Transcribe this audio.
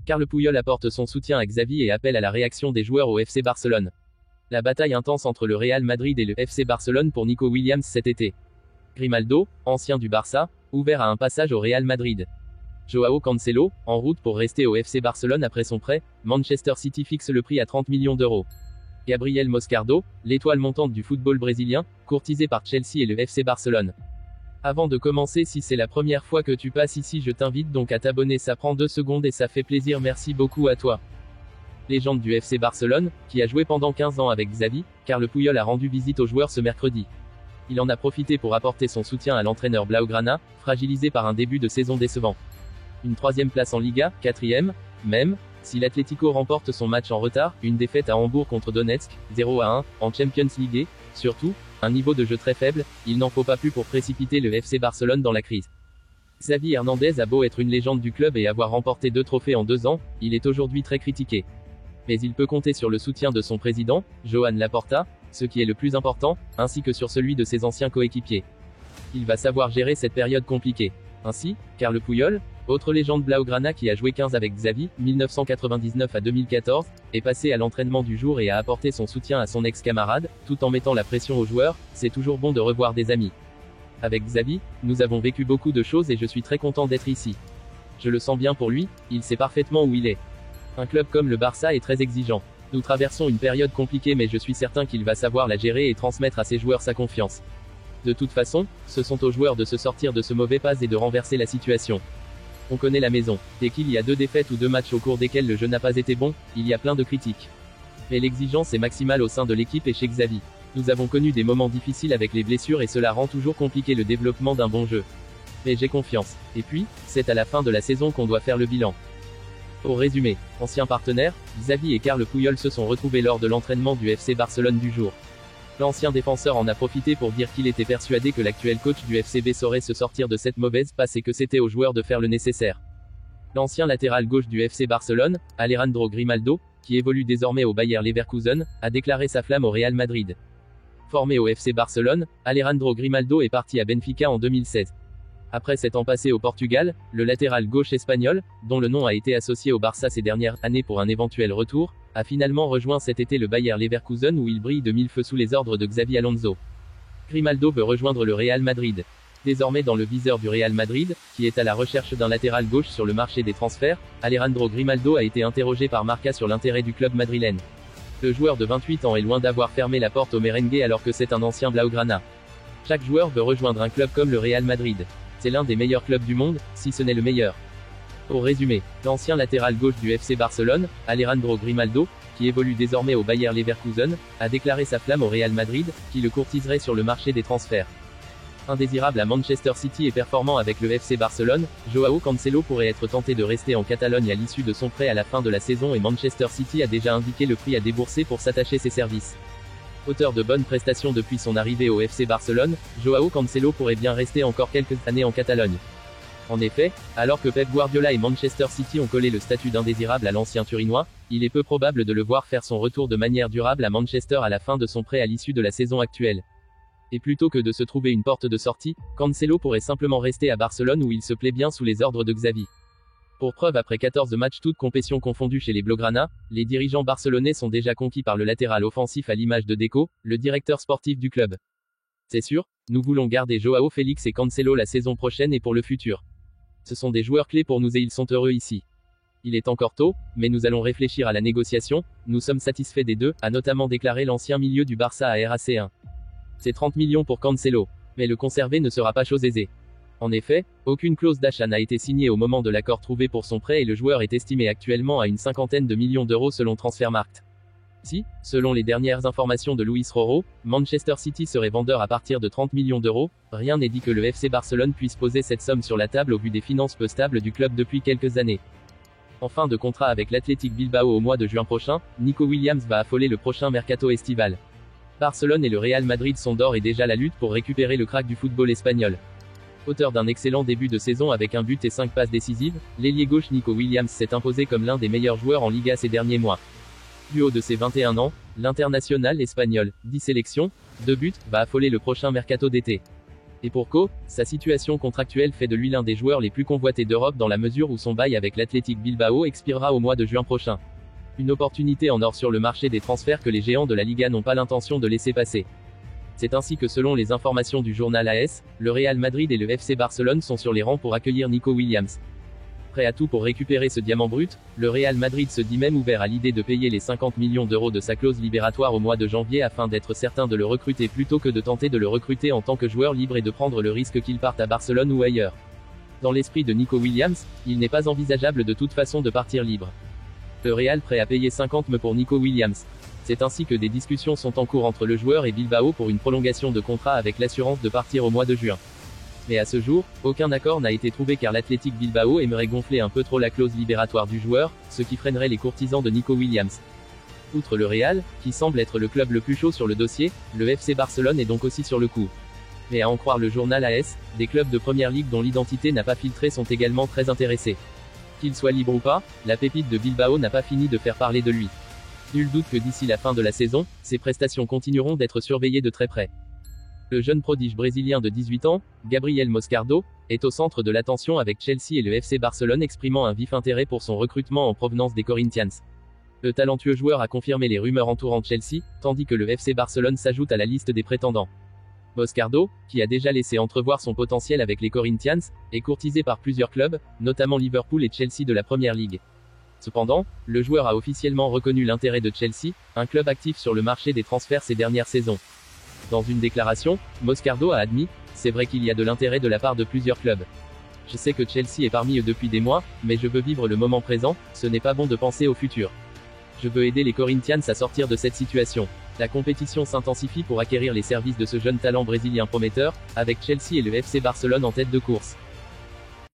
Carles Puyol apporte son soutien à Xavi et appelle à la réaction des joueurs au FC Barcelone. La bataille intense entre le Real Madrid et le FC Barcelone pour Nico Williams cet été. Grimaldo, ancien du Barça, ouvert à un passage au Real Madrid. Joao Cancelo, en route pour rester au FC Barcelone après son prêt, Manchester City fixe le prix à 30 millions d'euros. Gabriel Moscardo, l'étoile montante du football brésilien, courtisé par Chelsea et le FC Barcelone. Avant de commencer, si c'est la première fois que tu passes ici, je t'invite donc à t'abonner, ça prend 2 secondes et ça fait plaisir, merci beaucoup à toi. Légende du FC Barcelone, qui a joué pendant 15 ans avec Xavi, Carles Puyol a rendu visite aux joueurs ce mercredi. Il en a profité pour apporter son soutien à l'entraîneur Blaugrana, fragilisé par un début de saison décevant. Une 3e place en Liga, 4e, même, si l'Atlético remporte son match en retard, une défaite à Hambourg contre Donetsk, 0-1, en Champions League et, surtout, un niveau de jeu très faible, il n'en faut pas plus pour précipiter le FC Barcelone dans la crise. Xavi Hernandez a beau être une légende du club et avoir remporté 2 trophées en 2 ans, il est aujourd'hui très critiqué. Mais il peut compter sur le soutien de son président, Joan Laporta, ce qui est le plus important, ainsi que sur celui de ses anciens coéquipiers. Il va savoir gérer cette période compliquée. Ainsi, Carles Puyol, autre légende blaugrana qui a joué 15 avec Xavi, 1999 à 2014, est passé à l'entraînement du jour et a apporté son soutien à son ex-camarade, tout en mettant la pression aux joueurs, c'est toujours bon de revoir des amis. Avec Xavi, nous avons vécu beaucoup de choses et je suis très content d'être ici. Je le sens bien pour lui, il sait parfaitement où il est. Un club comme le Barça est très exigeant. Nous traversons une période compliquée mais je suis certain qu'il va savoir la gérer et transmettre à ses joueurs sa confiance. De toute façon, ce sont aux joueurs de se sortir de ce mauvais pas et de renverser la situation. On connaît la maison. Dès qu'il y a 2 défaites ou 2 matchs au cours desquels le jeu n'a pas été bon, il y a plein de critiques. Mais l'exigence est maximale au sein de l'équipe et chez Xavi. Nous avons connu des moments difficiles avec les blessures et cela rend toujours compliqué le développement d'un bon jeu. Mais j'ai confiance. Et puis, c'est à la fin de la saison qu'on doit faire le bilan. Au résumé, anciens partenaires, Xavi et Carles Puyol se sont retrouvés lors de l'entraînement du FC Barcelone du jour. L'ancien défenseur en a profité pour dire qu'il était persuadé que l'actuel coach du FCB saurait se sortir de cette mauvaise passe et que c'était aux joueurs de faire le nécessaire. L'ancien latéral gauche du FC Barcelone, Alejandro Grimaldo, qui évolue désormais au Bayer Leverkusen, a déclaré sa flamme au Real Madrid. Formé au FC Barcelone, Alejandro Grimaldo est parti à Benfica en 2016. Après s'être passé au Portugal, le latéral gauche espagnol, dont le nom a été associé au Barça ces dernières années pour un éventuel retour, a finalement rejoint cet été le Bayer Leverkusen où il brille de 1000 feux sous les ordres de Xavi Alonso. Grimaldo veut rejoindre le Real Madrid. Désormais dans le viseur du Real Madrid, qui est à la recherche d'un latéral gauche sur le marché des transferts, Alejandro Grimaldo a été interrogé par Marca sur l'intérêt du club madrilène. Le joueur de 28 ans est loin d'avoir fermé la porte au merengue alors que c'est un ancien blaugrana. Chaque joueur veut rejoindre un club comme le Real Madrid. C'est l'un des meilleurs clubs du monde, si ce n'est le meilleur. Au résumé, l'ancien latéral gauche du FC Barcelone, Alejandro Grimaldo, qui évolue désormais au Bayer Leverkusen, a déclaré sa flamme au Real Madrid, qui le courtiserait sur le marché des transferts. Indésirable à Manchester City et performant avec le FC Barcelone, Joao Cancelo pourrait être tenté de rester en Catalogne à l'issue de son prêt à la fin de la saison et Manchester City a déjà indiqué le prix à débourser pour s'attacher ses services. Auteur de bonnes prestations depuis son arrivée au FC Barcelone, Joao Cancelo pourrait bien rester encore quelques années en Catalogne. En effet, alors que Pep Guardiola et Manchester City ont collé le statut d'indésirable à l'ancien Turinois, il est peu probable de le voir faire son retour de manière durable à Manchester à la fin de son prêt à l'issue de la saison actuelle. Et plutôt que de se trouver une porte de sortie, Cancelo pourrait simplement rester à Barcelone où il se plaît bien sous les ordres de Xavi. Pour preuve, après 14 matchs toutes compétitions confondues chez les Blaugrana, les dirigeants barcelonais sont déjà conquis par le latéral offensif à l'image de Deco, le directeur sportif du club. C'est sûr, nous voulons garder Joao Félix et Cancelo la saison prochaine et pour le futur. Ce sont des joueurs clés pour nous et ils sont heureux ici. Il est encore tôt, mais nous allons réfléchir à la négociation, nous sommes satisfaits des deux, a notamment déclaré l'ancien milieu du Barça à RAC1. C'est 30 millions pour Cancelo. Mais le conserver ne sera pas chose aisée. En effet, aucune clause d'achat n'a été signée au moment de l'accord trouvé pour son prêt et le joueur est estimé actuellement à une 50aine de millions d'euros selon Transfermarkt. Si, selon les dernières informations de Luis Rojo, Manchester City serait vendeur à partir de 30 millions d'euros, rien n'est dit que le FC Barcelone puisse poser cette somme sur la table au vu des finances peu stables du club depuis quelques années. En fin de contrat avec l'Athletic Bilbao au mois de juin prochain, Nico Williams va affoler le prochain mercato estival. Barcelone et le Real Madrid sont d'ores et déjà la lutte pour récupérer le crack du football espagnol. Auteur d'un excellent début de saison avec un but et 5 passes décisives, l'ailier gauche Nico Williams s'est imposé comme l'un des meilleurs joueurs en Liga ces derniers mois. Du haut de ses 21 ans, l'international espagnol, 10 sélections, 2 buts, va affoler le prochain mercato d'été. Et pour Co, sa situation contractuelle fait de lui l'un des joueurs les plus convoités d'Europe dans la mesure où son bail avec l'Athletic Bilbao expirera au mois de juin prochain. Une opportunité en or sur le marché des transferts que les géants de la Liga n'ont pas l'intention de laisser passer. C'est ainsi que selon les informations du journal AS, le Real Madrid et le FC Barcelone sont sur les rangs pour accueillir Nico Williams. Prêt à tout pour récupérer ce diamant brut, le Real Madrid se dit même ouvert à l'idée de payer les 50 millions d'euros de sa clause libératoire au mois de janvier afin d'être certain de le recruter plutôt que de tenter de le recruter en tant que joueur libre et de prendre le risque qu'il parte à Barcelone ou ailleurs. Dans l'esprit de Nico Williams, il n'est pas envisageable de toute façon de partir libre. Le Real prêt à payer 50 millions pour Nico Williams. C'est ainsi que des discussions sont en cours entre le joueur et Bilbao pour une prolongation de contrat avec l'assurance de partir au mois de juin. Mais à ce jour, aucun accord n'a été trouvé car l'Athletic Bilbao aimerait gonfler un peu trop la clause libératoire du joueur, ce qui freinerait les courtisans de Nico Williams. Outre le Real, qui semble être le club le plus chaud sur le dossier, le FC Barcelone est donc aussi sur le coup. Mais à en croire le journal AS, des clubs de première ligue dont l'identité n'a pas filtré sont également très intéressés. Qu'il soit libre ou pas, la pépite de Bilbao n'a pas fini de faire parler de lui. Nul doute que d'ici la fin de la saison, ses prestations continueront d'être surveillées de très près. Le jeune prodige brésilien de 18 ans, Gabriel Moscardo, est au centre de l'attention avec Chelsea et le FC Barcelone exprimant un vif intérêt pour son recrutement en provenance des Corinthians. Le talentueux joueur a confirmé les rumeurs entourant Chelsea, tandis que le FC Barcelone s'ajoute à la liste des prétendants. Moscardo, qui a déjà laissé entrevoir son potentiel avec les Corinthians, est courtisé par plusieurs clubs, notamment Liverpool et Chelsea de la Première Ligue. Cependant, le joueur a officiellement reconnu l'intérêt de Chelsea, un club actif sur le marché des transferts ces dernières saisons. Dans une déclaration, Moscardo a admis « C'est vrai qu'il y a de l'intérêt de la part de plusieurs clubs. Je sais que Chelsea est parmi eux depuis des mois, mais je veux vivre le moment présent, ce n'est pas bon de penser au futur. Je veux aider les Corinthians à sortir de cette situation. La compétition s'intensifie pour acquérir les services de ce jeune talent brésilien prometteur, avec Chelsea et le FC Barcelone en tête de course.